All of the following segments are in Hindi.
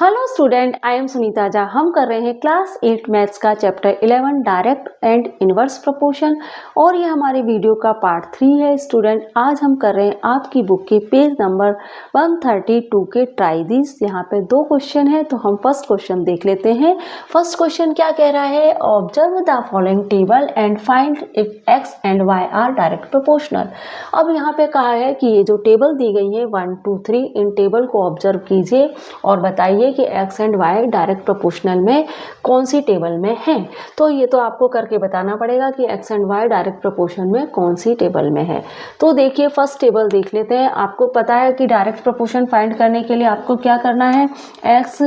Hello student, I am Sunita Jha. हम कर रहे हैं क्लास 8 मैथ्स का chapter 11 direct and inverse proportion और ये हमारे वीडियो का पार्ट 3 है। स्टूडेंट, आज हम कर रहे हैं आपकी बुक के पेज नंबर 132 के ट्राई दिस। यहाँ पे 2 क्वेश्चन है, तो हम फर्स्ट क्वेश्चन देख लेते हैं। फर्स्ट क्वेश्चन क्या कह रहा है? Observe the following table and find if X and Y are direct proportional. अब यहाँ पे कहा है कि ये जो टेबल दी गई है 1 2 3, इन टेबल को ऑब्जर्व कीजिए और बताइए कि x and y direct proportional में कौन सी टेबल में है। तो ये तो आपको करके बताना पड़ेगा कि x and y direct proportion में कौन सी टेबल में है। तो देखिए फर्स्ट टेबल देख लेते हैं। आपको पता है कि डायरेक्ट प्रोपोर्शन फाइंड करने के लिए आपको क्या करना है, x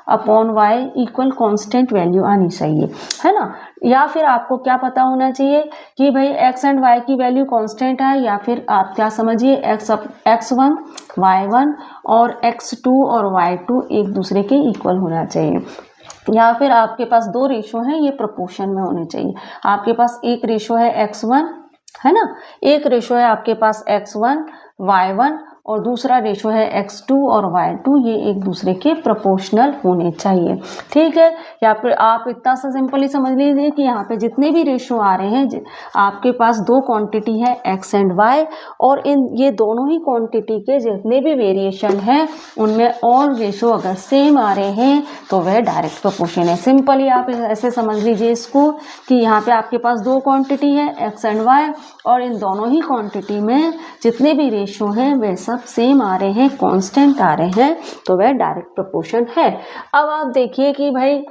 upon Y equal constant value आनी चाहिए, है ना। या फिर आपको क्या पता होना चाहिए कि भाई x एंड y की वैल्यू कांस्टेंट है, या फिर आप क्या समझिए x1 y1 और x2 और y2 एक दूसरे के इक्वल होना चाहिए। या फिर आपके पास 2 रेशो हैं, ये प्रोपोर्शन में होने चाहिए। आपके पास एक रेशो है x1, है ना, एक रेशो है आपके पास x1 y1 और दूसरा रेशो है x2 और y2, ये एक दूसरे के प्रोपोर्शनल होने चाहिए। ठीक है, या फिर आप इतना सा सिंपली समझ लीजिए कि यहाँ पे जितने भी रेशो आ रहे हैं, आपके पास 2 क्वांटिटी है x एंड y, और इन ये दोनों ही क्वांटिटी के जितने भी वेरिएशन है उनमें ऑल रेशो अगर सेम आ रहे हैं तो वह डायरेक्ट प्रोपोर्शन है। सिंपली आप ऐसे समझ लीजिए इसको कि यहाँ पे आपके पास 2 क्वांटिटी है x एंड y, और इन दोनों ही क्वांटिटी में जितने भी रेशो हैं वे सब सेम आ रहे हैं, कांस्टेंट आ रहे हैं, तो वह डायरेक्ट प्रोपोर्शन है। अब आप देखिए कि भाई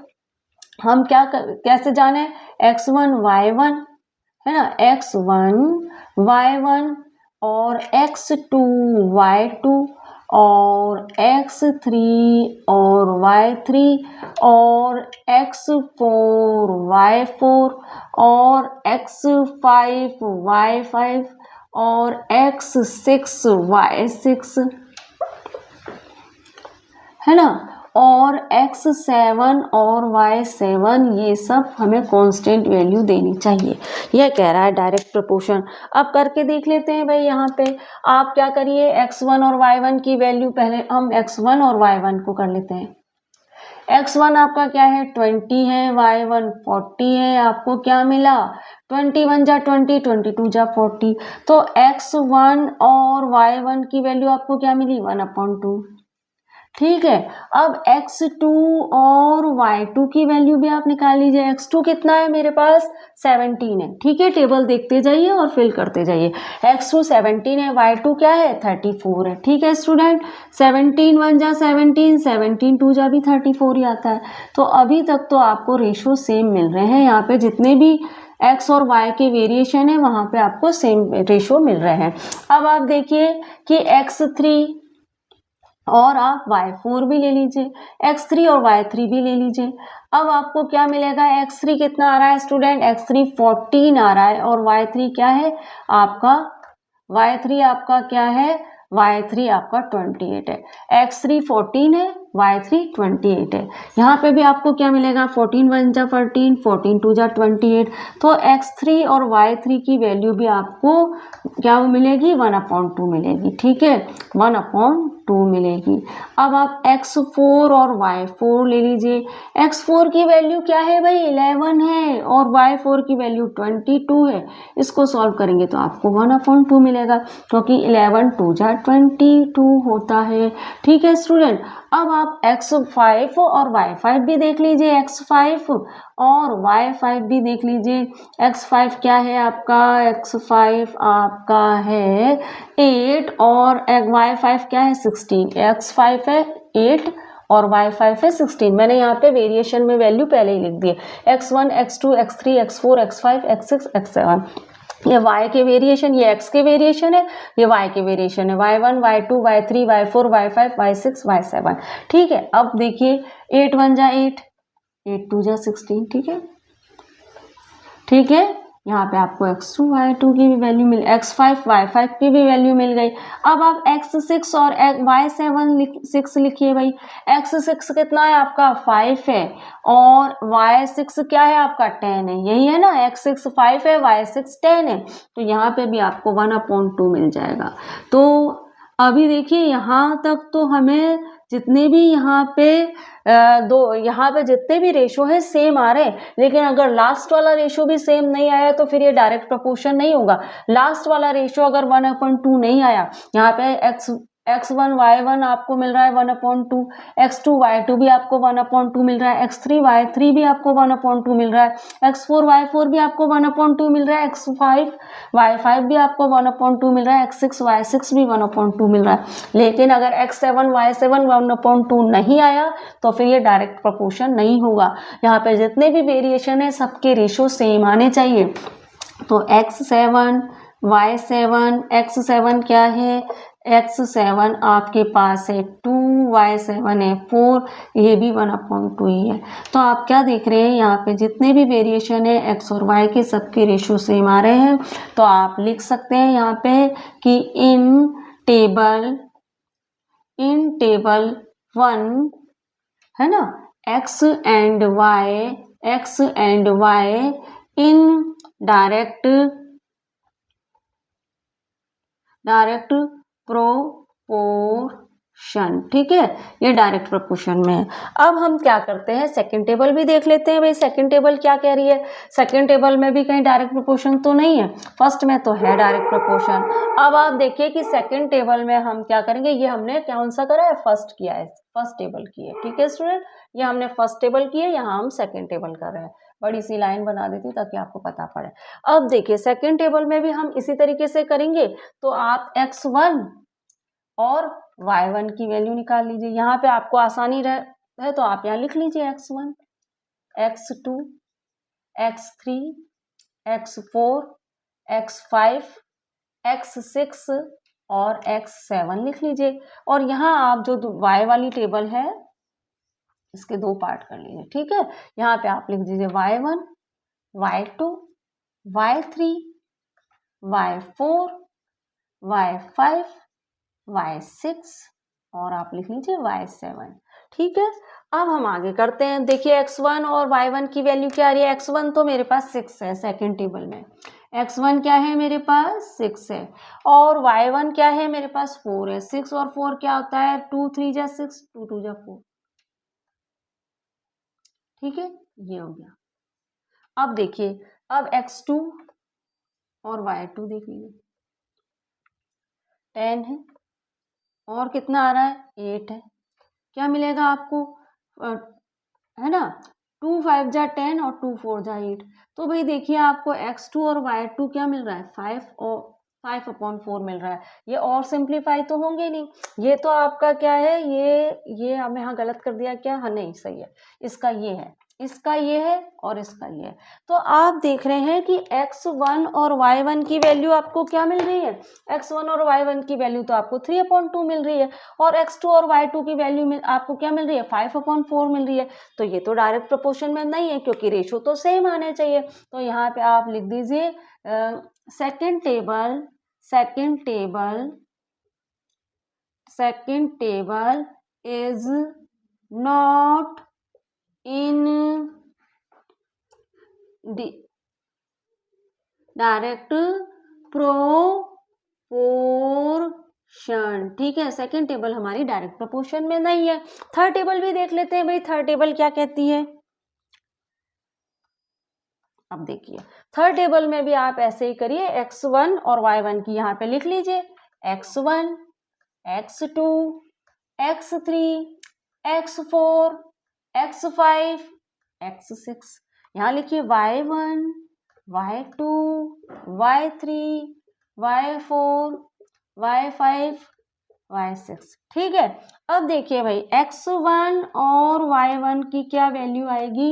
हम कैसे जाने, x1 y1, है ना, x1 y1 और x2 y2 और x3 और y3 और x4 y4 और x5 y5 और x6 y6, है ना, और x7 और y7, ये सब हमें कांस्टेंट वैल्यू देनी चाहिए। यह कह रहा है डायरेक्ट प्रोपोर्शन। अब करके देख लेते हैं भाई। यहाँ पे आप क्या करिए, x1 और y1 की वैल्यू, पहले हम x1 और y1 को कर लेते हैं। x1 आपका क्या है 20 है, y1 40 है। आपको क्या मिला, 21 जा 20, 22 जा 40। तो x1 और y1 की वैल्यू आपको क्या मिली, 1/2। ठीक है, अब x2 और y2 की वैल्यू भी आप निकाल लीजिए। x2 कितना है मेरे पास, 17 है। ठीक है, टेबल देखते जाइए और फिल करते जाइए। x2 17 है, y2 क्या है 34 है। ठीक है स्टूडेंट, 17 1 जा 17, 17 2 जा भी 34 ही आता है। तो अभी तक तो आपको रेशो सेम मिल रहे हैं। यहाँ पे जितने भी x और y के वेरिएशन है वहां पे आपको सेम रेशो मिल रहे हैं। अब आप देखिए कि x3 और आप y4 भी ले लीजिए, x3 और y3 भी ले लीजिए। अब आपको क्या मिलेगा, x3 कितना आ रहा है स्टूडेंट, x3 14 आ रहा है, और y3 क्या है आपका, y3 आपका क्या है, y3 आपका 28 है। x3 14 है, y3 28 है। यहाँ पे भी आपको क्या मिलेगा, 14 1 जा 14, 14 2 जा 28। तो x3 और y3 की वैल्यू भी आपको क्या मिलेगी, 1/2 मिलेगी। ठीक है, 1/2 मिलेगी। अब आप x4 और y4 ले लीजिए। x4 की वैल्यू क्या है भाई, 11 है, और y4 की वैल्यू 22 है। इसको सॉल्व करेंगे तो आपको 1/2 मिलेगा, क्योंकि 11 2 जा 22 होता है। ठीक है स्टूडेंट, अब आप x5 और y5 भी देख लीजिए, x5 और y5 भी देख लीजिए। x5 क्या है आपका, x5 आपका है 8 और y5 क्या है 16। x5 है 8 और y5 है 16। मैंने यहाँ पे वेरिएशन में वैल्यू पहले ही लिख दी है, x1 x2 x3 x4 x5 x6 x7। ये y के वेरिएशन, ये x के वेरिएशन है, ये y के वेरिएशन है, y1 y2 y3 y4 y5 y6 y7। ठीक है, अब देखिए 8 1 जा 8, 8 2 जा 16। ठीक है, ठीक है, यहाँ पे आपको x2 y2 की भी वैल्यू मिल, x5 y5 की भी वैल्यू मिल गई। अब आप x6 और y7 6 लिखिए भाई। x6 कितना है आपका 5 है, और y6 क्या है आपका 10 है, यही है ना, x6 5 है y6 10 है। तो यहाँ पे भी आपको 1/2 मिल जाएगा। तो अभी देखिए यहाँ तक तो हमें जितने भी यहाँ पे यहाँ पे जितने भी रेशो है सेम आ रहे हैं, लेकिन अगर लास्ट वाला रेशो भी सेम नहीं आया तो फिर ये डायरेक्ट प्रोपोर्शन नहीं होगा। लास्ट वाला रेशो अगर 1/2 नहीं आया, यहाँ पे x1 y1 आपको मिल रहा है 1/2, x2 y2 भी आपको 1/2 मिल रहा है, x3 y3 भी आपको 1/2 मिल रहा है, x4 y4 भी आपको 1/2 मिल रहा है, x5 y5 भी आपको 1/2 मिल रहा है, x6 y6 भी 1/2 मिल रहा है। लेकिन अगर x7 y7 1/2 नहीं आया तो फिर ये डायरेक्ट प्रोपोर्शन नहीं होगा। यहाँ पे जितने भी वेरिएशन है सबके रेशो सेम आने चाहिए। तो x7 y7, x7 क्या है, x7 आपके पास है 2, y7 है 4, ये भी 1/2 ही है। तो आप क्या देख रहे हैं, यहाँ पे जितने भी वेरिएशन है x और y के सबके रेशो सेम आ रहे हैं। तो आप लिख सकते हैं यहाँ पे कि इन टेबल 1 है ना, x and y in direct proportion, ठीक है, ये डायरेक्ट प्रोपोर्शन में है। अब हम क्या करते हैं, सेकंड टेबल भी देख लेते हैं। भाई सेकंड टेबल क्या कह रही है, सेकंड टेबल में भी कहीं डायरेक्ट प्रोपोर्शन तो नहीं है, फर्स्ट में तो है डायरेक्ट प्रोपोर्शन। अब आप देखिए कि सेकंड टेबल में हम क्या करेंगे, ये हमने कौन सा करा है, फर्स्ट किया है, फर्स्ट टेबल की है, ठीक है स्टूडेंट, ये हमने फर्स्ट टेबल की है, यहाँ हम सेकंड टेबल कर रहे हैं। बड़ी सी लाइन बना देती हूँ ताकि आपको पता पड़े। अब देखिए सेकंड टेबल में भी हम इसी तरीके से करेंगे। तो आप x1 और y1 की वैल्यू निकाल लीजिए। यहाँ पे आपको आसानी है तो आप यहाँ लिख लीजिए x1, x2, x3, x4, x5, x6 और x7 लिख लीजिए। और यहाँ आप जो y वाली टेबल है इसके 2 पार्ट कर लीजिए, ठीक है। यहाँ पे आप लिख दीजिए y1, y2, y3, y4, y5, y6 और आप लिख लीजिए y7, ठीक है। अब हम आगे करते हैं। देखिए x1 और y1 की वैल्यू क्या आ रही है, x1 तो मेरे पास 6 है सेकंड टेबल में, x1 क्या है मेरे पास 6 है, और y1 क्या है मेरे पास 4 है। 6 और 4 क्या होता है, 2 3 जा 6, 2 2 जा 4, ठीक है, ये हो गया। अब देखिए, अब x2 और y2 देख लीजिए, 10 है और कितना आ रहा है 8 है, क्या मिलेगा आपको, है ना, 2 5 जा 10 और 2 4 जा 8। तो भाई देखिए आपको x2 और y2 क्या मिल रहा है, 5 और 5/4 मिल रहा है। ये और सिंप्लीफाई तो होंगे नहीं, ये तो आपका क्या है, ये हमें यहाँ गलत कर दिया क्या, हाँ नहीं सही है, इसका ये है, इसका ये है और इसका ये है। तो आप देख रहे हैं कि x1 और y1 की वैल्यू आपको क्या मिल रही है, x1 और y1 की वैल्यू तो आपको 3/2 मिल रही है, और x2 और y2 की वैल्यू आपको क्या मिल रही है, 5/4 मिल रही है। तो ये तो डायरेक्ट प्रोपोर्शन में नहीं है क्योंकि रेशो तो सेम आने चाहिए। तो यहाँ पे आप लिख दीजिए second table is not in direct proportion, ठीक है, सेकंड टेबल हमारी डायरेक्ट प्रोपोर्शन में नहीं है। थर्ड टेबल भी देख लेते हैं भाई, थर्ड टेबल क्या कहती है। अब देखिए थर्ड टेबल में भी आप ऐसे ही करिए, x1 और y1 की यहाँ पे लिख लीजिए, x1, x2, x3, x4, x5, x6। यहाँ लिखिए y1, y2, y3, y4, y5, y6, ठीक है। अब देखिए भाई x1 और y1 की क्या वैल्यू आएगी,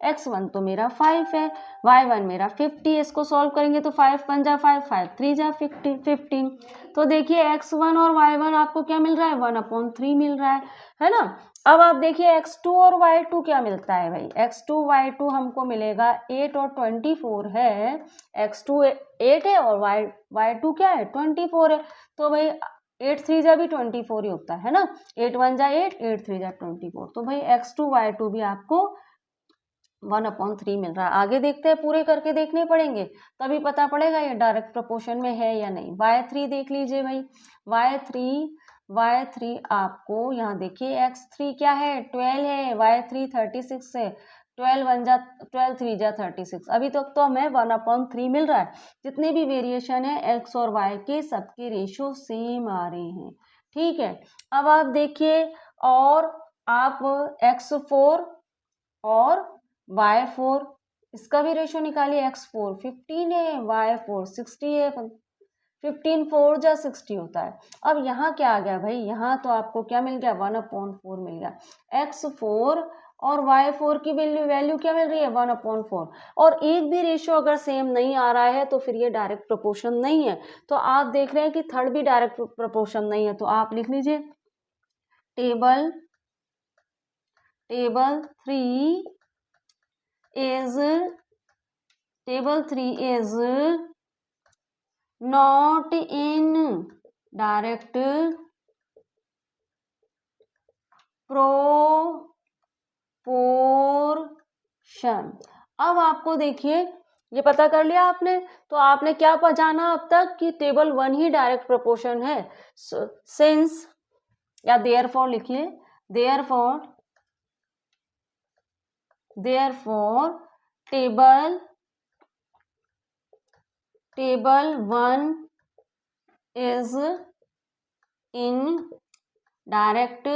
x1 तो मेरा 5 है, y1 मेरा 50, इसको सॉल्व करेंगे तो 5 1 जा 5, 5 3 जा 15। तो देखिए x1 और y1 आपको क्या मिल रहा है, 1/3 मिल रहा है ना। अब आप देखिए x2 और y2 क्या मिलता है भाई, x2 y2 हमको मिलेगा 8 और 24 है, x2 8 है और y2 क्या है 24 है। तो भाई 8 3 जा भी 24 ही होता है ना, 8 1 जा 8, 8 3 जा 24। तो भाई x2 y2 भी आपको 1/3 मिल रहा है। आगे देखते हैं, पूरे करके देखने पड़ेंगे तभी पता पड़ेगा ये डायरेक्ट प्रोपोर्शन में है या नहीं। y3 देख लीजिए भाई, y3 आपको यहाँ देखिए x3 क्या है 12 है, y3 36 है, 12 3 जा 36। अभी तक तो हमें 1/3 मिल रहा है। जितने भी वेरिएशन है x और y के सबके रेशियो सेम आ रहे हैं, ठीक है। अब आप देखिए, और आप x4 और y4 इसका भी रेशियो निकालिए। x4 15 है, y4 60 है, 15 4 जा 60 होता है। अब यहाँ क्या आ गया भाई, यहाँ तो आपको क्या मिल गया 1/4 मिल गया। x4 और y4 की वैल्यू क्या मिल रही है 1/4। और एक भी रेशियो अगर सेम नहीं आ रहा है तो फिर ये डायरेक्ट प्रोपोर्शन नहीं है। तो आप देख रहे हैं कि थर्ड भी डायरेक्ट प्रोपोर्शन नहीं है, तो आप लिख लीजिए table 3 is not in direct proportion। अब आपको देखिए, ये पता कर लिया आपने, तो आपने क्या जाना अब तक कि टेबल 1 ही डायरेक्ट प्रोपोर्शन है। सिंस या देयरफॉर लिखिए, therefore table 1 is in direct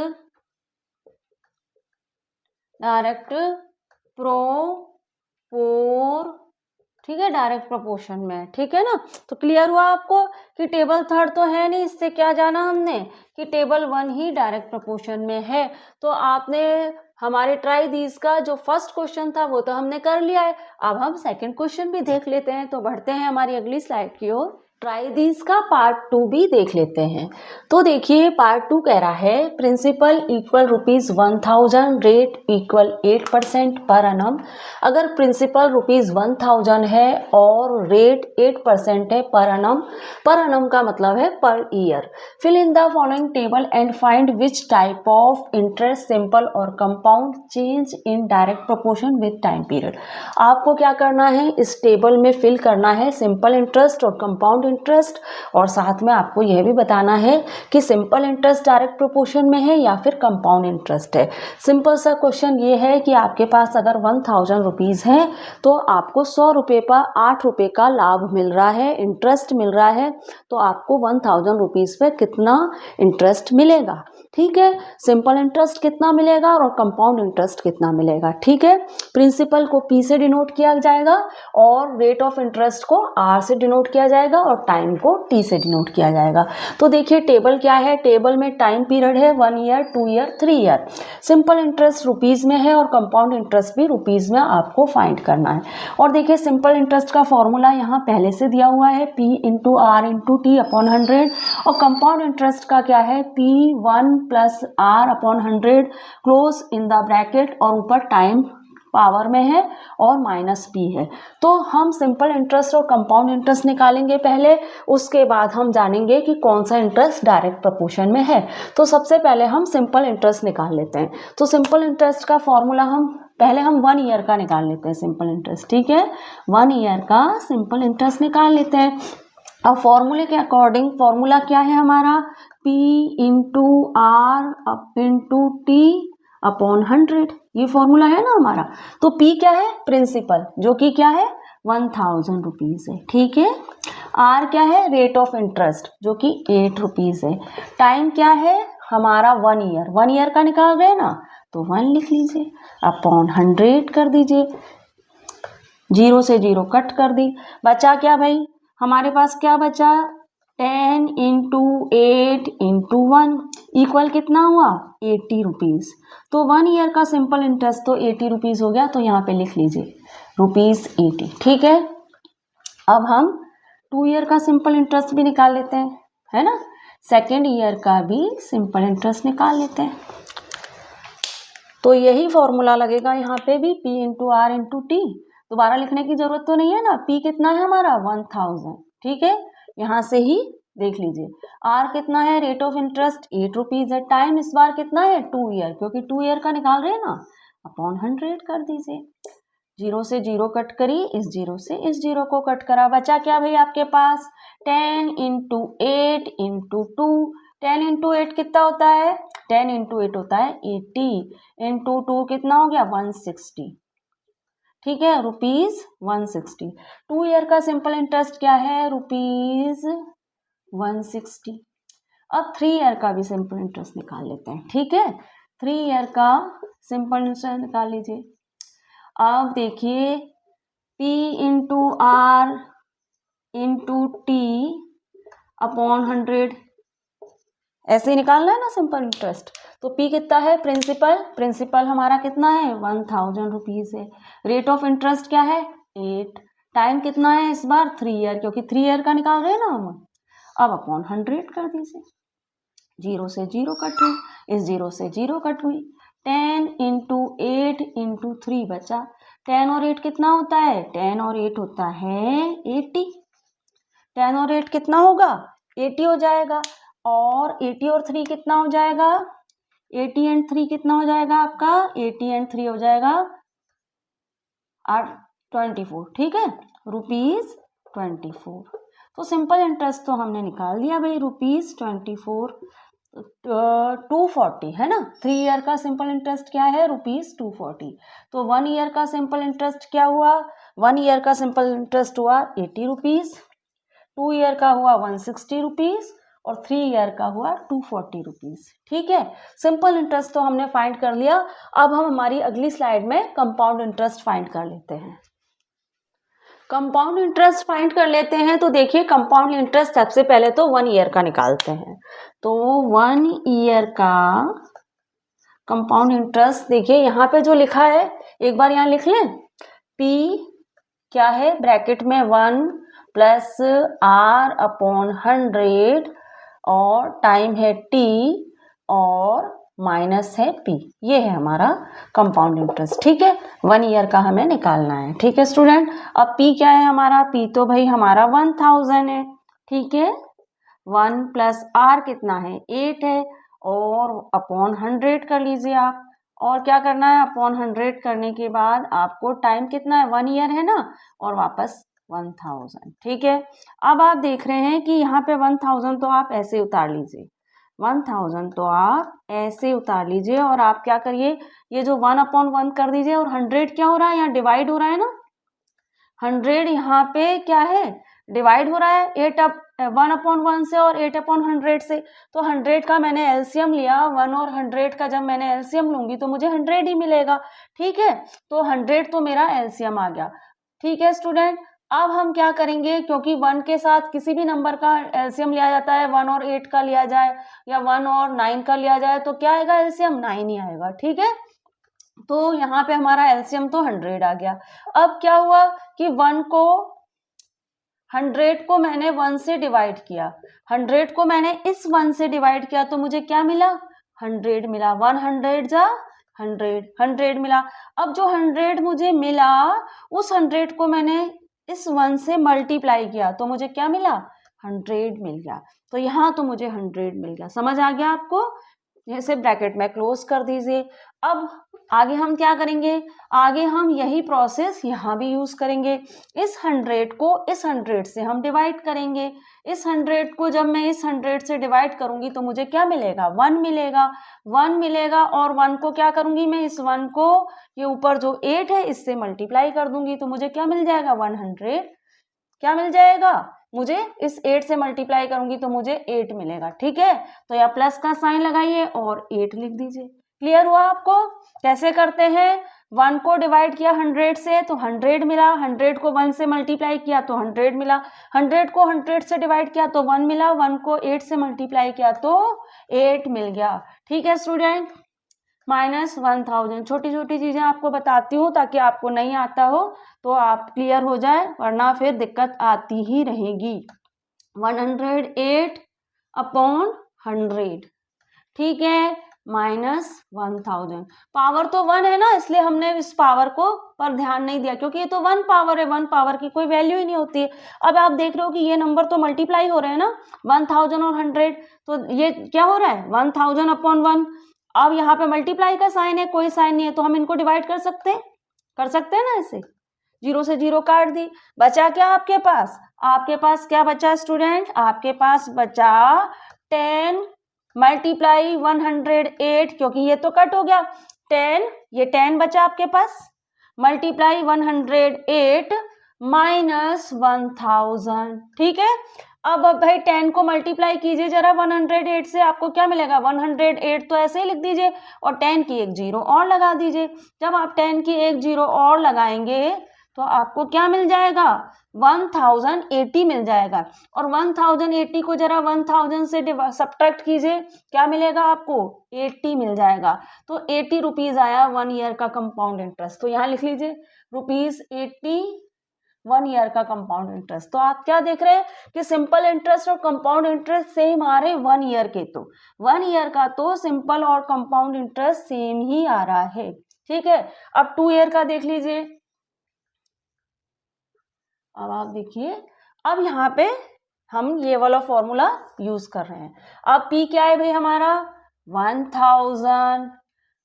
ठीक है, डायरेक्ट प्रोपोर्शन में, ठीक है ना। तो क्लियर हुआ आपको कि टेबल थर्ड तो है नहीं, इससे क्या जाना हमने कि टेबल 1 ही डायरेक्ट प्रोपोर्शन में है। तो आपने हमारे ट्राई दीज का जो फर्स्ट क्वेश्चन था वो तो हमने कर लिया है। अब हम सेकंड क्वेश्चन भी देख लेते हैं। तो बढ़ते हैं हमारी अगली स्लाइड की ओर। ट्राई दीज का पार्ट 2 भी देख लेते हैं। तो देखिए पार्ट 2 कह रहा है प्रिंसिपल इक्वल ₹1000, रेट इक्वल 8% पर annum। अगर प्रिंसिपल ₹1000 है और रेट 8% है पर annum का मतलब है per year. Fill in the following table and find which type of interest simple और compound change in direct proportion with time period. आपको क्या करना है, इस टेबल में फिल करना है सिंपल इंटरेस्ट और कंपाउंड इंटरेस्ट, और साथ में आपको यह भी बताना है कि सिंपल इंटरेस्ट डायरेक्ट प्रोपोर्शन में है या फिर कंपाउंड इंटरेस्ट है। सिंपल सा क्वेश्चन ये है कि आपके पास अगर 1000 रुपीज़ है तो आपको 100 रुपये पर 8 रुपये का लाभ मिल रहा है, इंटरेस्ट मिल रहा है। तो आपको 1000 रुपीज़ पे कितना इंटरेस्ट मिलेगा, ठीक है। सिंपल इंटरेस्ट कितना मिलेगा और कंपाउंड इंटरेस्ट कितना मिलेगा, ठीक है। प्रिंसिपल को P से डिनोट किया जाएगा और रेट ऑफ इंटरेस्ट को R से डिनोट किया जाएगा और टाइम को T से डिनोट किया जाएगा। तो देखिए टेबल क्या है, टेबल में टाइम पीरियड है 1 year, 2 year, 3 year. Simple interest rupees में है और कंपाउंड इंटरेस्ट भी रुपीज़ में आपको फाइंड करना है। और देखिए सिंपल इंटरेस्ट का फॉर्मूला यहाँ पहले से दिया हुआ है P into R into T upon 100। और कंपाउंड इंटरेस्ट का क्या है P1 plus R upon 100 close in the bracket, और ऊपर टाइम पावर में है और माइनस P है। तो हम सिंपल इंटरेस्ट और कंपाउंड इंटरेस्ट निकालेंगे पहले, उसके बाद हम जानेंगे कि कौन सा इंटरेस्ट डायरेक्ट प्रोपोर्शन में है। तो सबसे पहले हम सिंपल इंटरेस्ट निकाल लेते हैं। तो सिंपल इंटरेस्ट का फॉर्मूला हम 1 ईयर का निकाल लेते हैं सिंपल इंटरेस्ट, ठीक है। 1 ईयर का सिंपल इंटरेस्ट निकाल लेते हैं। अब फॉर्मूले के अकॉर्डिंग फॉर्मूला क्या है हमारा, P into R up into T upon 100, ये फॉर्मूला है ना हमारा। तो P क्या है, प्रिंसिपल, जो कि क्या है 1000 रुपीज़ है, ठीक है। R क्या है, रेट ऑफ इंटरेस्ट, जो कि 8 रुपीज़ है। टाइम क्या है हमारा 1 ईयर, 1 ईयर का निकाल रहे हैं ना, तो 1 लिख लीजिए अपॉन 100 कर दीजिए, 0 से 0 कट कर दी, बचा क्या भाई हमारे पास, क्या बचा 10 इंटू 8 इंटू 1 इक्वल कितना हुआ 80 रुपीज़। तो 1 ईयर का सिंपल इंटरेस्ट तो 80 रुपीज़ हो गया, तो यहाँ पे लिख लीजिए ₹80, ठीक है। अब हम 2 ईयर का सिंपल इंटरेस्ट भी निकाल लेते हैं, है ना। सेकेंड ईयर का भी सिंपल इंटरेस्ट निकाल लेते हैं। तो यही फॉर्मूला लगेगा यहाँ पे भी, P into R into T। दोबारा लिखने की जरूरत तो नहीं है ना। P कितना है हमारा 1000, ठीक है, यहाँ से ही देख लीजिए। R कितना है, रेट ऑफ इंटरेस्ट 8 रुपीज़ है। टाइम इस बार कितना है 2 ईयर, क्योंकि 2 ईयर का निकाल रहे हैं ना, अपॉन 100 कर दीजिए। जीरो से जीरो कट करी, इस जीरो से इस जीरो को कट करा, बचा क्या भाई आपके पास 10 इंटू 8 इंटू 2। 10 इंटू 8 कितना होता है, 10 इंटू 8 होता है 80, इंटू 2 कितना हो गया 160। ठीक है, रुपीज 160। 2 ईयर का सिंपल इंटरेस्ट क्या है, रुपीज 160। अब 3 ईयर का भी सिंपल इंटरेस्ट निकाल लेते हैं। ठीक है, 3 ईयर का सिंपल इंटरेस्ट निकाल लीजिए। अब देखिए P into R into T upon 100, ऐसे ही निकालना है ना सिंपल इंटरेस्ट। तो P कितना है, प्रिंसिपल हमारा कितना है 1000 रुपीज है। रेट ऑफ इंटरेस्ट क्या है 8। टाइम कितना है इस बार 3 ईयर, क्योंकि 3 ईयर का निकाल रहे हैं ना हम। अब अपॉन 100 कर दीजिए, जीरो से जीरो कट हुई, इस जीरो से जीरो कट हुई। 10 इंटू 8 इंटू 3 बचा। 10 और 8 कितना होता है, 10 और 8 होता है 80। 10 और 8 कितना होगा 80 हो जाएगा। और 80 और 3 कितना हो जाएगा, 80 एंड 3 कितना हो जाएगा आपका, 80 एंड 3 हो जाएगा 24। ठीक है, रुपीज 24। तो सिंपल इंटरेस्ट तो हमने निकाल दिया भाई, रुपीज 24 240 है ना। 3 ईयर का सिंपल इंटरेस्ट क्या है, रुपीज 240। तो 1 ईयर का सिंपल इंटरेस्ट क्या हुआ, 1 ईयर का सिंपल इंटरेस्ट हुआ 80 रुपीज, 2 ईयर का हुआ 160 रुपीज और 3 ईयर का हुआ 240 रुपीज। ठीक है, सिंपल इंटरेस्ट तो हमने फाइंड कर लिया। अब हम हमारी अगली स्लाइड में कंपाउंड इंटरेस्ट फाइंड कर लेते हैं। कंपाउंड इंटरेस्ट फाइंड कर लेते हैं। तो देखिए कंपाउंड इंटरेस्ट सबसे पहले तो 1 ईयर का निकालते हैं। तो 1 ईयर का कंपाउंड इंटरेस्ट देखिए यहाँ पे जो लिखा है, एक बार यहाँ लिख लें। P क्या है, ब्रैकेट में 1 प्लस R अपॉन 100 और टाइम है T और माइनस है P। ये है हमारा कंपाउंड इंटरेस्ट। ठीक है, 1 ईयर का हमें निकालना है। ठीक है स्टूडेंट, अब P क्या है हमारा, P तो भाई हमारा 1000 है। ठीक है, 1 प्लस R कितना है 8 है और अपॉन 100 कर लीजिए आप। और क्या करना है, अपॉन 100 करने के बाद आपको टाइम कितना है 1 ईयर है ना, और वापस 1000। ठीक है, अब आप देख रहे हैं कि यहाँ पे 1000 तो आप ऐसे उतार लीजिए, 1000 तो आप ऐसे उतार लीजिए और आप क्या करिए, ये जो 1/1 कर दीजिए और 100 क्या हो रहा है, यहाँ डिवाइड हो रहा है ना। 100 यहाँ पे क्या है, डिवाइड हो रहा है 1/1 से और 8/100 से। तो 100 का मैंने एलसीएम लिया, 1 और 100 का जब मैंने एलसीएम लूंगी तो मुझे 100 ही मिलेगा। ठीक है, तो 100 तो मेरा एलसीएम आ गया। ठीक है स्टूडेंट, अब हम क्या करेंगे, क्योंकि 1 के साथ किसी भी नंबर का एलसीएम लिया जाता है, 1 और 8 का लिया जाए या 1 और 9 का लिया जाए तो क्या आएगा एलसीएम, 9 ही आएगा। ठीक है, तो यहाँ पे हमारा एलसीएम तो 100 आ गया। अब क्या हुआ कि 100 को मैंने 1 से डिवाइड किया, 100 को मैंने इस 1 से डिवाइड किया तो मुझे क्या मिला 100 मिला। 100 जा 100 मिला। अब जो 100 मुझे मिला उस 100 को मैंने इस 1 से मल्टीप्लाई किया तो मुझे क्या मिला 100 मिल गया। तो यहाँ तो मुझे 100 मिल गया। समझ आ गया आपको, जैसे ब्रैकेट में क्लोज कर दीजिए। अब आगे हम क्या करेंगे, आगे हम यही प्रोसेस यहाँ भी यूज करेंगे। इस 100 को इस 100 से हम डिवाइड करेंगे। इस 100 को जब मैं इस 100 से डिवाइड करूंगी तो मुझे क्या मिलेगा 1 मिलेगा। 1 मिलेगा और 1 को क्या करूंगी मैं, इस 1 को ये ऊपर जो 8 है इससे मल्टीप्लाई कर दूंगी तो मुझे क्या मिल जाएगा 100 क्या मिल जाएगा, मुझे इस 8 से मल्टीप्लाई करूंगी तो मुझे 8 मिलेगा। ठीक है, तो या प्लस का साइन लगाइए और 8 लिख दीजिए। क्लियर हुआ आपको कैसे करते हैं। 1 को डिवाइड किया 100 से तो 100 मिला, 100 को 1 से मल्टीप्लाई किया तो 100 मिला, 100 को 100 से डिवाइड किया तो 1 मिला, 1 को 8 से मल्टीप्लाई किया तो 8 मिल गया। ठीक है स्टूडेंट, -1000 छोटी छोटी चीजें आपको बताती हूँ ताकि आपको नहीं आता हो तो आप क्लियर हो जाए, वरना फिर दिक्कत आती ही रहेगी। 108/100। ठीक है, -1000। पावर तो 1 है ना, इसलिए हमने इस पावर को पर ध्यान नहीं दिया क्योंकि ये तो 1 पावर है, 1 पावर की कोई वैल्यू ही नहीं होती है। अब आप देख रहे हो कि ये नंबर तो मल्टीप्लाई हो रहे हैं ना, 1000 और 100, तो ये क्या हो रहा है 1000/1। अब यहाँ पे मल्टीप्लाई का साइन है, कोई साइन नहीं है तो हम इनको डिवाइड कर सकते हैं ना ऐसे। जीरो से जीरो काट दी, बचा क्या आपके पास? आपके पास क्या बचा स्टूडेंट? आपके पास बचा 10 मल्टीप्लाई 108, क्योंकि ये तो कट हो गया 10, ये 10 बचा आपके पास, मल्टीप्लाई 108 माइनस 1000। ठीक है, अब भाई 10 को मल्टीप्लाई कीजिए जरा 108 से, आपको क्या मिलेगा? 108 तो ऐसे ही लिख दीजिए और 10 की एक जीरो और लगा दीजिए। जब आप 10 की एक जीरो और लगाएंगे तो आपको क्या मिल जाएगा? 1080 मिल जाएगा। और 1080 को जरा 1000 से सब्ट्रैक्ट कीजिए, क्या मिलेगा आपको? 80 मिल जाएगा। तो 80 रुपीज आया 1 ईयर का कंपाउंड इंटरेस्ट। तो यहाँ लिख लीजिए ₹80 1 ईयर का कंपाउंड इंटरेस्ट। तो आप क्या देख रहे हैं कि सिंपल इंटरेस्ट और कंपाउंड इंटरेस्ट सेम आ रहे 1 ईयर के। तो 1 ईयर का तो सिंपल और कंपाउंड इंटरेस्ट सेम ही आ रहा है। ठीक है, अब 2 ईयर का देख लीजिए। अब आप देखिए, अब यहाँ पे हम ये वाला फॉर्मूला यूज कर रहे हैं। अब P क्या है भाई हमारा? 1000,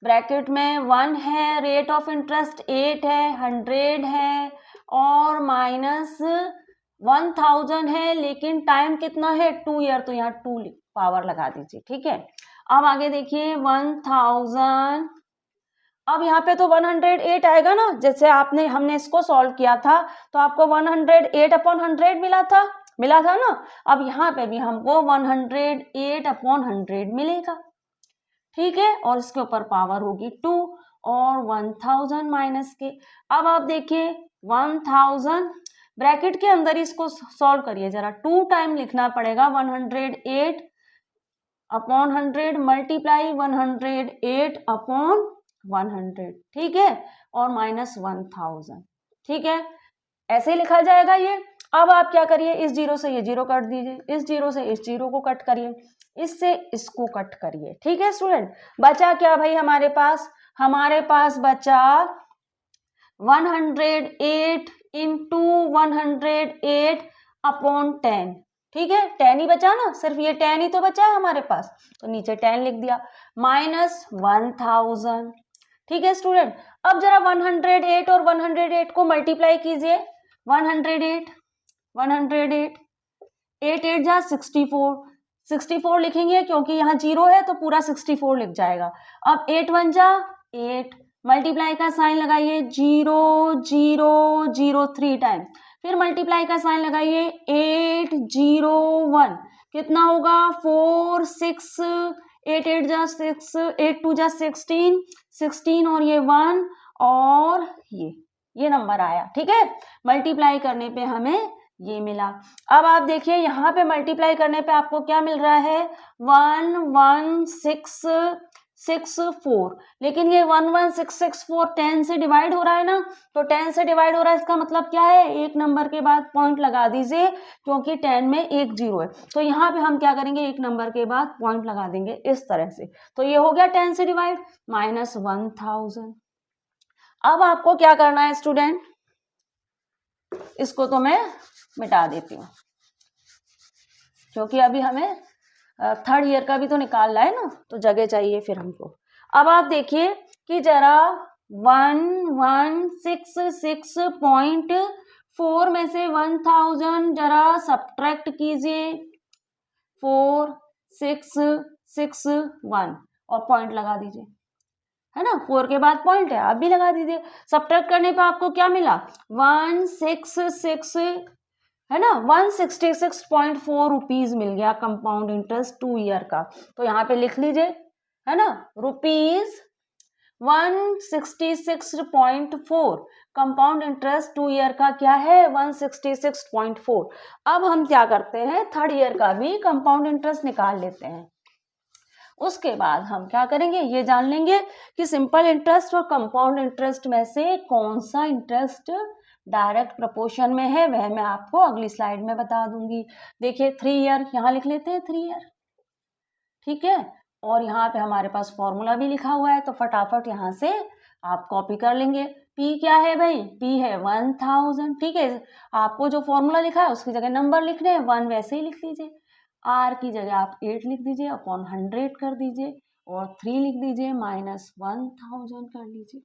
ब्रैकेट में 1 है, रेट ऑफ इंटरेस्ट 8 है, 100 है और माइनस 1000 है, लेकिन टाइम कितना है? 2 ईयर, तो यहाँ 2 पावर लगा दीजिए। ठीक है, अब आगे देखिए 1000, अब यहाँ पे तो 108 आएगा ना, जैसे हमने इसको सॉल्व किया था तो आपको 108/100 मिला था ना। अब यहाँ पे भी हमको 108/100 मिलेगा। ठीक है, और इसके ऊपर पावर होगी 2 और 1000 माइनस के। अब आप देखिए 1000 ब्रैकेट के अंदर इसको सॉल्व करिए जरा, 2 टाइम लिखना पड़ेगा 108/100 मल्टीप्लाई 108/100। ठीक है, और माइनस 1000। ठीक है, ऐसे ही लिखा जाएगा ये। अब आप क्या करिए, इस जीरो से ये जीरो कट दीजिए, इस जीरो से इस जीरो को कट करिए, इससे इसको कट करिए। ठीक है स्टूडेंट, बचा क्या भाई हमारे पास? हमारे पास बचा 108 इंटू 108/10। ठीक है, 10 ही बचा ना, सिर्फ ये 10 ही तो बचा है हमारे पास, तो नीचे 10 लिख दिया, माइनस 1000। ठीक है स्टूडेंट, अब जरा 108 और 108 को मल्टीप्लाई कीजिए। 108 8 8 जा 64 लिखेंगे क्योंकि यहाँ जीरो है तो पूरा 64 लिख जाएगा। अब 8 1 जा 8, मल्टीप्लाई का साइन लगाइए 0 0 0 3 टाइम, फिर मल्टीप्लाई का साइन लगाइए 8 0 1, कितना होगा? 4 6, 8 8 जा 6, 8 2 जा 16 16 और ये 1 और ये नंबर आया। ठीक है, मल्टीप्लाई करने पे हमें ये मिला। अब आप देखिए यहाँ पे मल्टीप्लाई करने पे आपको क्या मिल रहा है? 11664, लेकिन ये 11664 10 से डिवाइड हो रहा है ना, तो 10 से डिवाइड हो रहा है, इसका मतलब क्या है? एक नंबर के बाद पॉइंट लगा दीजिए, क्योंकि 10 में एक जीरो है। तो यहाँ पे हम क्या करेंगे? एक नंबर के बाद पॉइंट लगा देंगे इस तरह से। तो ये हो गया 10 से डिवाइड, माइनस 1000। अब आपको क्या करना है स्टूडेंट? इसको तो मैं मिटा देती हूँ, क्योंकि अभी हमें 3rd ईयर का भी तो निकालना है ना, तो जगह चाहिए फिर हमको। अब आप देखिए कि जरा 1166.4 में से 1000 जरा सब्ट्रैक्ट कीजिए, 4661 और पॉइंट लगा दीजिए, है ना, 4 के बाद पॉइंट है, आप भी लगा दीजिए। सब्ट्रैक्ट करने पे आपको क्या मिला? 166, है ना, 166.4 रुपीज मिल गया कंपाउंड इंटरेस्ट 2 ईयर का। तो यहाँ पे लिख लीजिए, है ना, ₹166.4 कंपाउंड इंटरेस्ट 2 ईयर का क्या है? 166.4। अब हम क्या करते हैं? 3rd ईयर का भी कंपाउंड इंटरेस्ट निकाल लेते हैं। उसके बाद हम क्या करेंगे? ये जान लेंगे कि सिंपल इंटरेस्ट और कंपाउंड इंटरेस्ट में से कौन सा इंटरेस्ट डायरेक्ट प्रोपोर्शन में है, वह मैं आपको अगली स्लाइड में बता दूंगी। देखिए 3 ईयर यहाँ लिख लेते हैं, 3 ईयर। ठीक है, और यहाँ पे हमारे पास फॉर्मूला भी लिखा हुआ है, तो फटाफट यहाँ से आप कॉपी कर लेंगे। P क्या है भाई? P है 1000। ठीक है, आपको जो फॉर्मूला लिखा है उसकी जगह नंबर लिखने हैं, 1 वैसे ही लिख लीजिए, R की जगह आप 8 लिख दीजिए, अपॉन 100 कर दीजिए और 3 लिख दीजिए, माइनस 1000 कर लीजिए।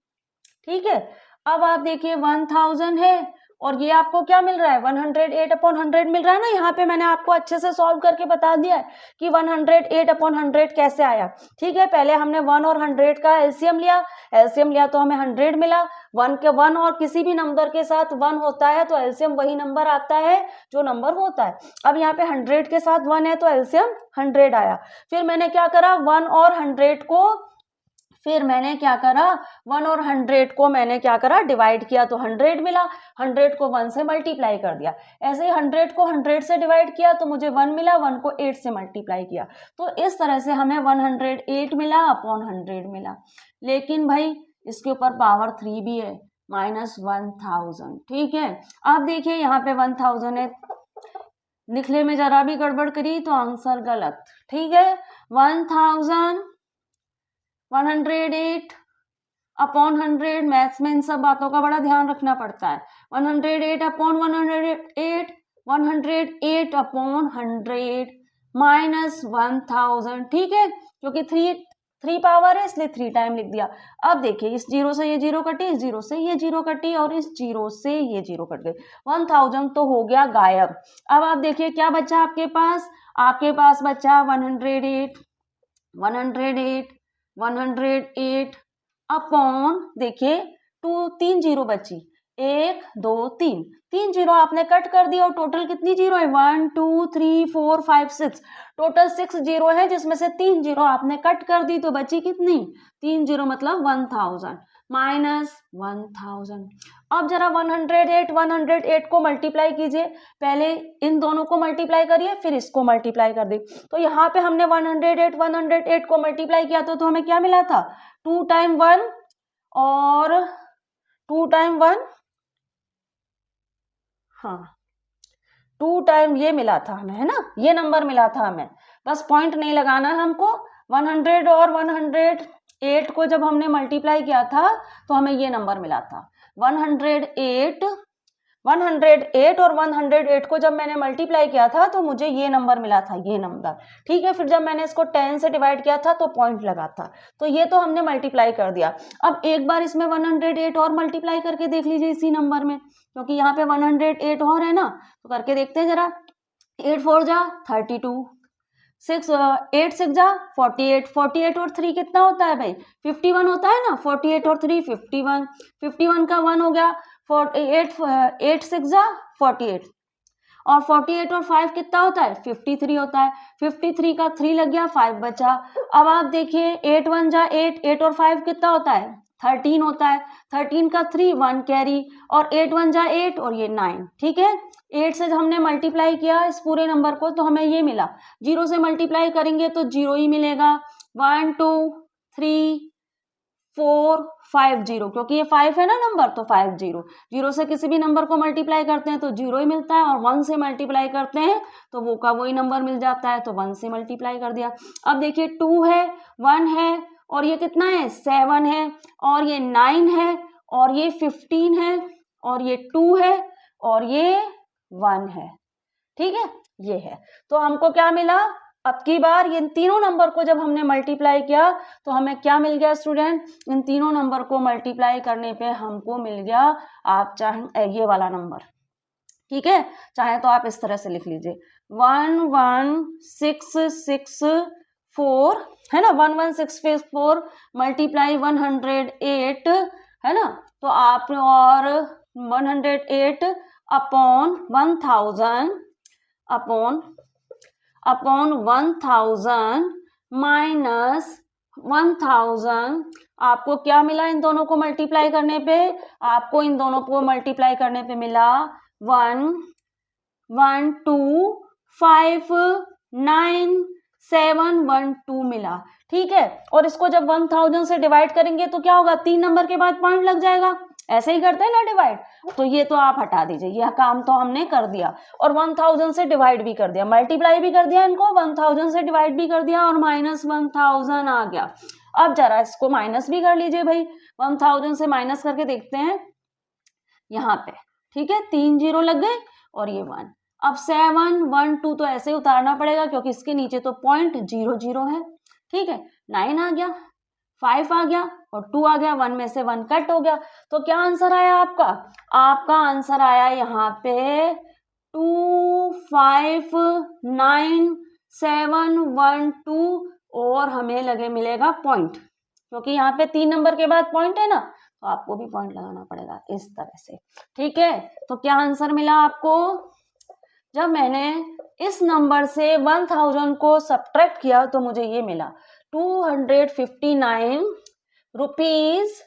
ठीक है। अब आप देखिए 1000 है और ये आपको क्या मिल रहा है 108/100 मिल रहा है ना। यहाँ पे मैंने आपको अच्छे से सॉल्व करके बता दिया है कि 108/100 कैसे आया। ठीक है, पहले हमने 1 और 100 का एलसीएम लिया तो हमें 100 मिला। 1 और किसी भी नंबर के साथ 1 होता है तो एलसीएम वही नंबर आता है जो नंबर होता है। अब यहाँ पे 100 के साथ 1 है तो एलसीएम 100 आया। फिर मैंने क्या करा 1 और 100 को मैंने क्या करा डिवाइड किया तो 100 मिला। 100 को 1 से मल्टीप्लाई कर दिया। ऐसे ही 100 को 100 से डिवाइड किया तो मुझे 1 मिला। 1 को 8 से मल्टीप्लाई किया तो इस तरह से हमें 108 मिला अपॉन 100 मिला। लेकिन भाई इसके ऊपर पावर 3 भी है -1000। ठीक है, आप देखिए यहाँ पे 1000 है, लिखने में जरा भी गड़बड़ करी तो आंसर गलत। ठीक है, 108 अपॉन 100, मैथ्स में इन सब बातों का बड़ा ध्यान रखना पड़ता है। 108 अपॉन 108 108 अपॉन 100 -1000। ठीक है, क्योंकि 3 पावर है इसलिए 3 टाइम लिख दिया। अब देखिए इस जीरो से ये जीरो कटी, इस जीरो से ये जीरो कटी और इस जीरो से ये जीरो कट गई। 1000 तो हो गया गायब। अब आप देखिए क्या बचा आपके पास बचा 108 अपॉन देखिए 3 जीरो बची, 1 2 3 जीरो आपने कट कर दिया और टोटल कितनी जीरो है 1 2 3 4 5 6, टोटल 6 जीरो है जिसमें से 3 जीरो आपने कट कर दी तो बची कितनी 3 जीरो मतलब 1000 -1000। अब जरा 108 को मल्टीप्लाई कीजिए। पहले इन दोनों को मल्टीप्लाई करिए फिर इसको मल्टीप्लाई कर दी। तो यहाँ पे हमने 108 को मल्टीप्लाई किया तो हमें क्या मिला था 2 टाइम 1 और 2 टाइम 1, हाँ 2 टाइम ये मिला था हमें, है ना, ये नंबर मिला था हमें। बस पॉइंट नहीं लगाना है हमको। 100 और 108 को जब हमने मल्टीप्लाई किया था तो हमें ये नंबर मिला था 108 और 108 को जब मैंने मल्टीप्लाई किया था तो मुझे ये नंबर मिला था, ये नंबर। ठीक है, फिर जब मैंने इसको 10 से डिवाइड किया था तो पॉइंट लगा था। तो ये तो हमने मल्टीप्लाई कर दिया। अब एक बार इसमें 108 और मल्टीप्लाई करके देख लीजिए इसी नंबर में, क्योंकि यहाँ पे 108 और है ना, तो करके देखते हैं जरा। 8 4 जा 32, 8 6 जा 48 और 3 कितना होता है भाई 51 होता है ना। 48 और 3 51 का 1 हो गया। 8 6 जा 48 और 48 और 5 कितना होता है 53 होता है। 53 का 3 लग गया 5 बचा। अब आप देखिए 8 1 जा 8 और 5 कितना होता है 13 होता है। 13 का 3 1 कैरी और 8 1 जा 8 और ये 9। ठीक है, 8 से हमने मल्टीप्लाई किया इस पूरे नंबर को तो हमें ये मिला। 0 से मल्टीप्लाई करेंगे तो 0 ही मिलेगा। 1 2 3 4 5 0, क्योंकि ये 5 है ना नंबर तो 5 0। 0 से किसी भी नंबर को मल्टीप्लाई करते हैं तो 0 ही मिलता है और 1 से मल्टीप्लाई करते हैं तो वो का वही नंबर मिल जाता है, तो 1 से मल्टीप्लाई कर दिया। अब देखिए 2 है 1 है और ये कितना है 7 है और ये 9 है और ये 15 है और ये 2 है और ये 1 है। ठीक है, ये है। तो हमको क्या मिला, अब की बार इन तीनों नंबर को जब हमने मल्टीप्लाई किया तो हमें क्या मिल गया स्टूडेंट, इन तीनों नंबर को मल्टीप्लाई करने पे हमको मिल गया आप चाहे ये वाला नंबर। ठीक है, चाहे तो आप इस तरह से लिख लीजिए 11664 है ना, 11664 मल्टीप्लाई 108 है ना, तो आप और 108 अपॉन 1000 अपॉन 1000 माइनस 1000 आपको क्या मिला इन दोनों को मल्टीप्लाई करने पे, आपको इन दोनों को मल्टीप्लाई करने पे मिला 1 1 2 5 9 7 1 2 मिला। ठीक है, और इसको जब 1000 से डिवाइड करेंगे तो क्या होगा 3 नंबर के बाद पॉइंट लग जाएगा, ऐसे ही करते हैं ना डिवाइड। तो ये तो आप हटा दीजिए, यह काम तो हमने कर दिया और 1000 से डिवाइड भी कर दिया, मल्टीप्लाई भी कर दिया इनको, 1000 से डिवाइड भी कर दिया और -1000 आ गया। अब जरा इसको माइनस भी कर लीजिए भाई, 1000 से माइनस करके देखते हैं यहाँ पे। ठीक है, 3 जीरो लग गए और ये 1। अब 7 1 2 तो ऐसे ही उतारना पड़ेगा क्योंकि इसके नीचे तो पॉइंट 0 0 है। ठीक है, 9 आ गया, 5 आ गया और 2 आ गया, 1 में से 1 कट हो गया। तो क्या आंसर आया आपका? आपका आंसर आया यहाँ पे 259,712 और हमें लगे मिलेगा पॉइंट, क्योंकि यहाँ पे 3 नंबर के बाद पॉइंट है ना, तो आपको भी पॉइंट लगाना पड़ेगा इस तरह से। ठीक है, तो क्या आंसर मिला आपको? जब मैंने इस नंबर से 1000 को सब्ट्रैक्ट किया तो मुझे ये मिला 259 रुपीज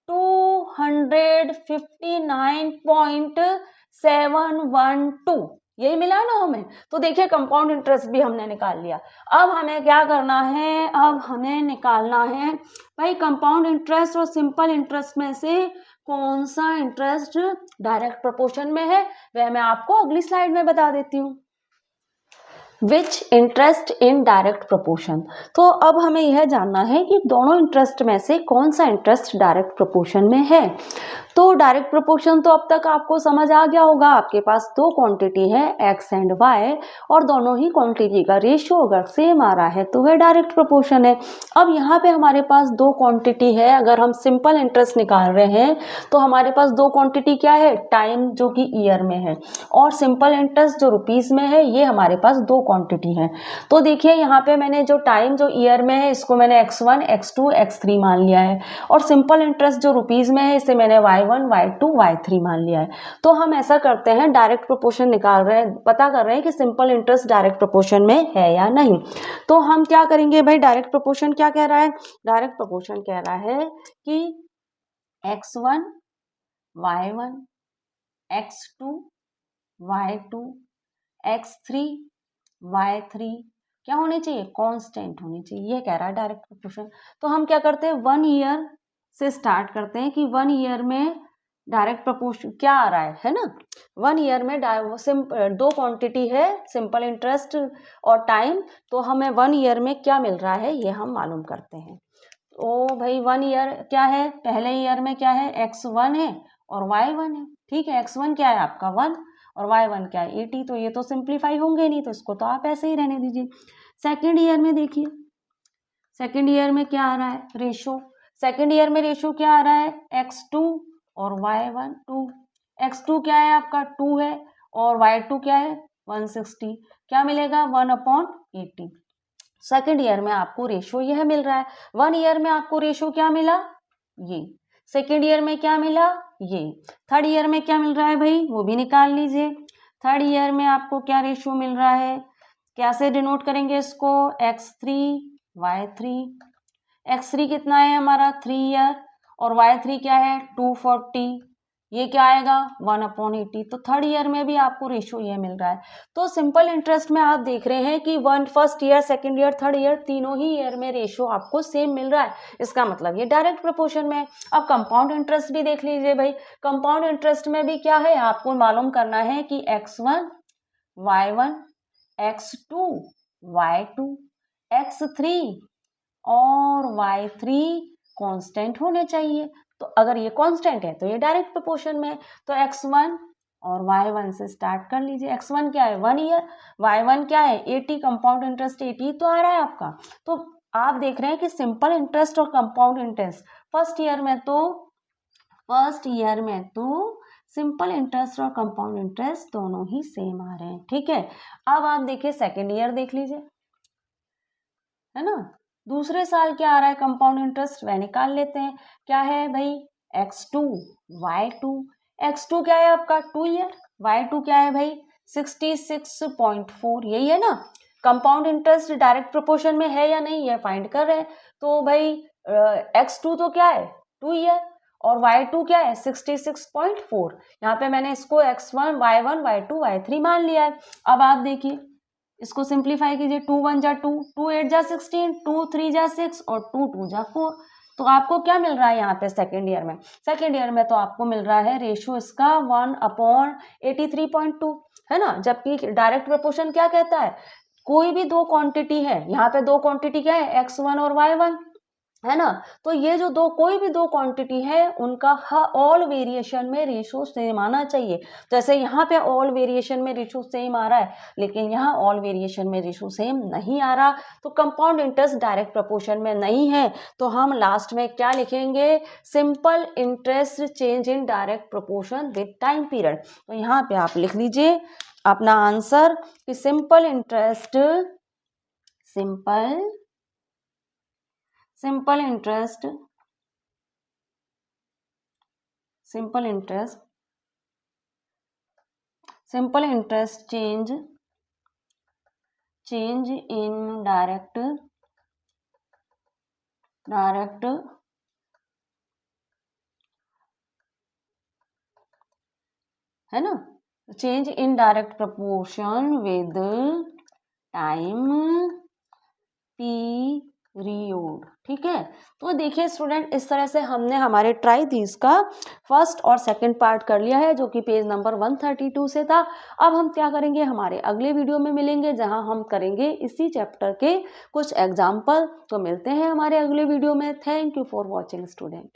259.712 यही मिला ना हमें। तो देखिए कंपाउंड इंटरेस्ट भी हमने निकाल लिया। अब हमें क्या करना है? अब हमें निकालना है भाई कंपाउंड इंटरेस्ट और सिंपल इंटरेस्ट में से कौन सा इंटरेस्ट डायरेक्ट प्रोपोर्शन में है, वह मैं आपको अगली स्लाइड में बता देती हूँ। Which interest in direct proportion. तो अब हमें यह जानना है कि दोनों इंटरेस्ट में से कौन सा इंटरेस्ट डायरेक्ट प्रोपोर्शन में है। तो डायरेक्ट प्रोपोर्शन तो अब तक आपको समझ आ गया होगा, आपके पास दो क्वांटिटी है x एंड y और दोनों ही क्वांटिटी का रेशियो अगर सेम आ रहा है तो वह डायरेक्ट प्रोपोर्शन है। अब यहाँ पे हमारे पास दो क्वांटिटी है, अगर हम सिंपल इंटरेस्ट निकाल रहे हैं तो हमारे पास दो क्वांटिटी क्या है? टाइम जो कि ईयर में है और सिंपल इंटरेस्ट जो रुपीज में है, ये हमारे पास दो क्वांटिटी है। तो देखिए यहाँ पे मैंने जो टाइम जो ईयर में है इसको मैंने x1 x2 x3 मान लिया है और सिंपल इंटरेस्ट जो रुपीज में है इसे मैंने y1 y2 y3 मान लिया है। तो हम ऐसा करते हैं, डायरेक्ट प्रोपोर्शन निकाल रहे हैं, पता कर रहे हैं कि सिंपल इंटरेस्ट डायरेक्ट प्रोपोर्शन में है या नहीं। तो हम क्या करेंगे भाई, डायरेक्ट प्रोपोर्शन क्या कह रहा है? डायरेक्ट प्रोपोर्शन कह रहा है कि x1 y1 x2 y2 x3 y3 क्या होने चाहिए? कांस्टेंट होने चाहिए, ये कह रहा है डायरेक्ट प्रोपोर्शन। तो हम क्या करते हैं, 1 ईयर से स्टार्ट करते हैं कि 1 ईयर में डायरेक्ट प्रोपोर्शन क्या आ रहा है ना। 1 ईयर में दो क्वांटिटी है, सिंपल इंटरेस्ट और टाइम, तो हमें 1 ईयर में क्या मिल रहा है ये हम मालूम करते हैं। ओ भाई 1 ईयर क्या है? पहले ईयर में क्या है? x1 है और y1 है। ठीक है, x1 क्या है आपका 1 और y1 क्या है 80, तो ये तो सिंप्लीफाई होंगे नहीं, तो इसको तो आप ऐसे ही रहने दीजिए। सेकेंड ईयर में देखिए, सेकेंड ईयर में क्या आ रहा है? रेशो। सेकेंड ईयर में रेशो क्या आ रहा है? x2 और y1 2। x2 क्या है आपका 2 है और y2 क्या है 160, क्या मिलेगा 1/80। सेकेंड ईयर में आपको रेशो यह मिल रहा है। 1 ईयर में आपको रेशो क्या मिला? ये। सेकेंड ईयर में क्या मिला? ये। थर्ड ईयर में क्या मिल रहा है भाई, वो भी निकाल लीजिए। थर्ड ईयर में आपको क्या रेशो मिल रहा है? कैसे डिनोट करेंगे इसको? x3 y3। x3 कितना है हमारा 3 ईयर और y3 क्या है 240, ये क्या आएगा 1/80। तो थर्ड ईयर में भी आपको रेशियो ये मिल रहा है। तो सिंपल इंटरेस्ट में आप देख रहे हैं कि first year, second year, third year, तीनों ही ईयर में रेशियो आपको सेम मिल रहा है, इसका मतलब ये डायरेक्ट प्रोपोर्शन में है। अब कंपाउंड इंटरेस्ट भी देख लीजिए भाई, कंपाउंड इंटरेस्ट में भी क्या है, आपको मालूम करना है कि x1 y1 x2 y2 x3 और y3 कांस्टेंट होने चाहिए। तो अगर ये कांस्टेंट है तो ये डायरेक्ट प्रोपोर्शन में है। तो x1 और y1 से स्टार्ट कर लीजिए। x1 क्या है 1 ईयर, y1 क्या है 80, कंपाउंड इंटरेस्ट 80 तो आ रहा है आपका। तो आप देख रहे हैं कि सिंपल इंटरेस्ट और कंपाउंड इंटरेस्ट फर्स्ट ईयर में तो सिंपल इंटरेस्ट और कंपाउंड इंटरेस्ट दोनों ही सेम आ रहे हैं। ठीक है, अब आप देखिए सेकेंड ईयर देख लीजिए, है ना। दूसरे साल क्या आ रहा है कंपाउंड इंटरेस्ट, वह निकाल लेते हैं। क्या है भाई x2 y2। x2 क्या है आपका 2 ईयर, y2 क्या है भाई 66.4, यही है ना। कंपाउंड इंटरेस्ट डायरेक्ट प्रोपोर्शन में है या नहीं, ये फाइंड कर रहे हैं। तो भाई x2 तो क्या है 2 ईयर और y2 क्या है 66.4। यहाँ पे मैंने इसको x1 y1 y2 y3 मान लिया है। अब आप देखिए इसको सिंप्लीफाई कीजिए, 2 1 जा 2, 2 8 जा 16, 2 3 जा 6 और 2 2 जा 4। तो आपको क्या मिल रहा है यहाँ पे सेकेंड ईयर में? सेकेंड ईयर में तो आपको मिल रहा है रेशियो इसका 1/83.2, है ना। जबकि डायरेक्ट प्रोपोर्शन क्या कहता है, कोई भी दो क्वांटिटी है, यहाँ पे दो क्वांटिटी क्या है x1 और y1, है ना। तो ये जो दो कोई भी दो क्वांटिटी है उनका ऑल वेरिएशन में रेशो सेम आना चाहिए। जैसे यहाँ पे ऑल वेरिएशन में रेशो सेम आ रहा है, लेकिन यहाँ ऑल वेरिएशन में रेशो सेम नहीं आ रहा, तो कंपाउंड इंटरेस्ट डायरेक्ट प्रोपोर्शन में नहीं है। तो हम लास्ट में क्या लिखेंगे, simple interest change in direct proportion with time period. तो यहाँ पे आप लिख लीजिए अपना आंसर कि simple interest simple interest change in direct है ना, change in direct proportion with time period. ठीक है। तो देखिए स्टूडेंट, इस तरह से हमने हमारे ट्राई दीज का फर्स्ट और सेकंड पार्ट कर लिया है, जो कि पेज नंबर 132 से था। अब हम क्या करेंगे, हमारे अगले वीडियो में मिलेंगे जहां हम करेंगे इसी चैप्टर के कुछ एग्जाम्पल। तो मिलते हैं हमारे अगले वीडियो में। Thank you for watching student.